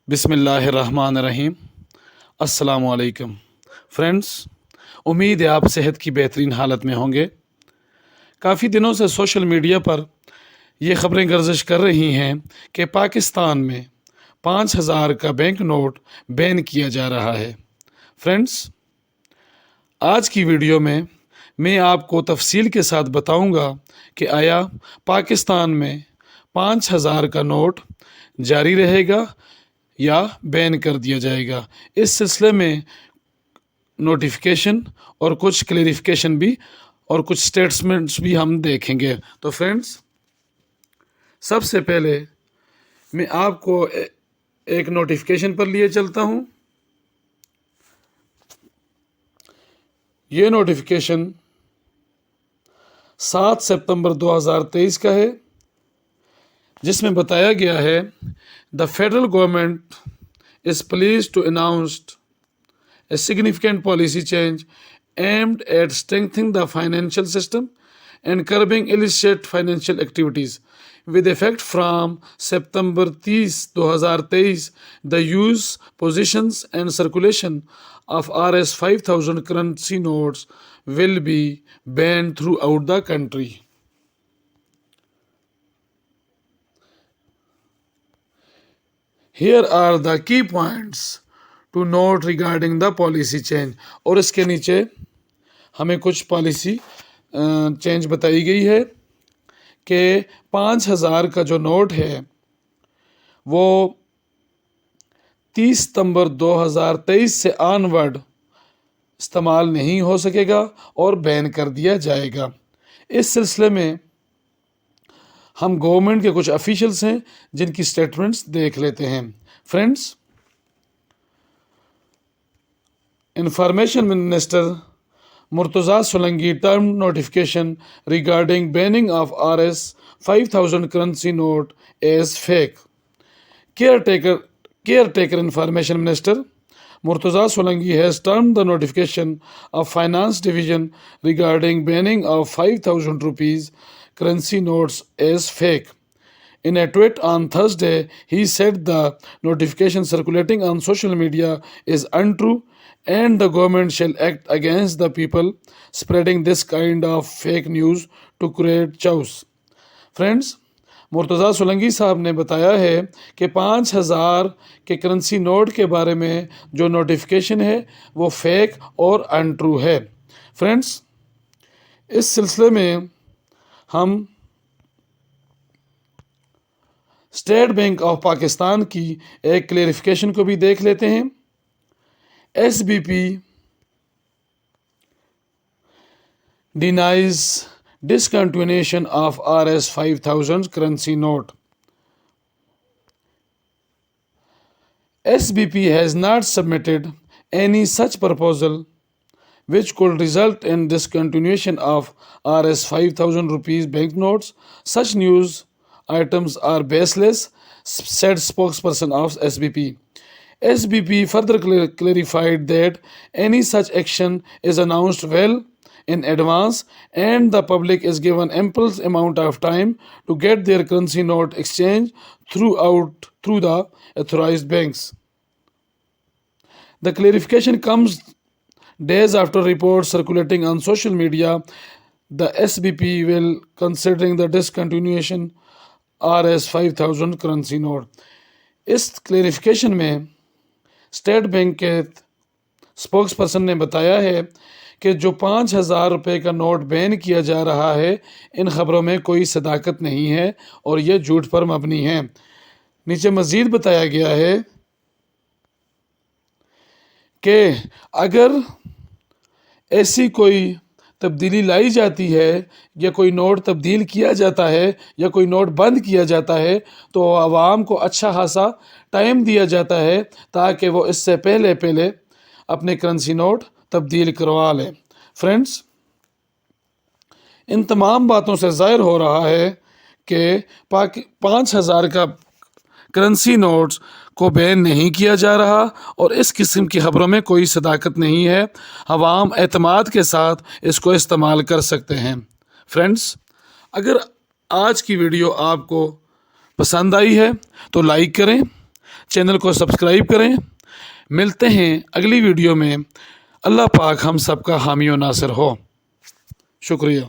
बिस्मिल्लाहिर्रहमानिर्रहीम। अस्सलाम वालेकुम फ्रेंड्स, उम्मीद है आप सेहत की बेहतरीन हालत में होंगे। काफ़ी दिनों से सोशल मीडिया पर ये ख़बरें गर्दिश कर रही हैं कि पाकिस्तान में 5,000 का बैंक नोट बैन किया जा रहा है। फ्रेंड्स, आज की वीडियो में मैं आपको तफसील के साथ बताऊंगा कि आया पाकिस्तान में 5,000 का नोट जारी रहेगा या बैन कर दिया जाएगा। इस सिलसिले में नोटिफिकेशन और कुछ क्लेरिफिकेशन भी और कुछ स्टेटमेंट्स भी हम देखेंगे। तो फ्रेंड्स, सबसे पहले मैं आपको एक नोटिफिकेशन पर लिए चलता हूं। ये नोटिफिकेशन 7 सितंबर 2023 का है, जिसमें बताया गया है the federal government is pleased to announce a significant policy change aimed at strengthening the financial system and curbing illicit financial activities. With effect from September 30, 2023, the use, possessions and circulation of Rs 5,000 currency notes will be banned throughout the country. Here are the key points to note regarding the policy change. और इसके नीचे हमें कुछ policy change बताई गई है कि 5,000 का जो नोट है वो 30 सितंबर 2023 से ऑनवर्ड इस्तेमाल नहीं हो सकेगा और बैन कर दिया जाएगा। इस सिलसिले में हम गवर्नमेंट के कुछ ऑफिशियल्स हैं जिनकी स्टेटमेंट्स देख लेते हैं। Friends, information minister Murtaza Solanki term notification regarding banning of Rs 5,000 currency note as fake. Caretaker Information Minister Murtaza Solanki has termed the notification of Finance Division regarding banning of 5,000 rupees currency notes as fake. In a tweet on Thursday, he said the notification circulating on social media is untrue and the government shall act against the people spreading this kind of fake news to create chaos. Friends, Murtaza Solanki साहब ने बताया है कि 5,000 के currency note के बारे में जो नोटिफिकेशन है वो फेक और अनट्रू है। फ्रेंड्स, इस सिलसिले में हम स्टेट बैंक ऑफ पाकिस्तान की एक क्लेरिफिकेशन को भी देख लेते हैं। SBP denies discontinuation of Rs 5,000 currency note. SBP has not submitted any such proposal which could result in discontinuation of Rs 5,000 rupees banknotes. Such news items are baseless, said spokesperson of SBP. SBP further clarified that any such action is announced well in advance and the public is given ample amount of time to get their currency note exchange through the authorized banks. The clarification comes days after reports circulating on social media the SBP will considering the discontinuation Rs 5,000 currency note. इस clarification में state bank के spokes person ने बताया है कि जो 5,000 रुपये का नोट बैन किया जा रहा है, इन ख़बरों में कोई सदाकत नहीं है और ये झूठ पर मबनी है। नीचे मज़ीद बताया गया है कि अगर ऐसी कोई तब्दीली लाई जाती है या कोई नोट तब्दील किया जाता है या कोई नोट बंद किया जाता है तो आवाम को अच्छा खासा टाइम दिया जाता है ताकि वो इससे पहले अपने करेंसी नोट तब्दील करवा लें। फ्रेंड्स, इन तमाम बातों से ज़ाहिर हो रहा है कि 5,000 का करेंसी नोट्स को बैन नहीं किया जा रहा और इस किस्म की ख़बरों में कोई सदाकत नहीं है। अवाम एतमाद के साथ इसको इस्तेमाल कर सकते हैं। फ्रेंड्स, अगर आज की वीडियो आपको पसंद आई है तो लाइक करें, چینل کو سبسکرائب کریں۔ ملتے ہیں اگلی ویڈیو میں۔ اللہ پاک ہم سب کا حامی و ناصر ہو۔ شکریہ۔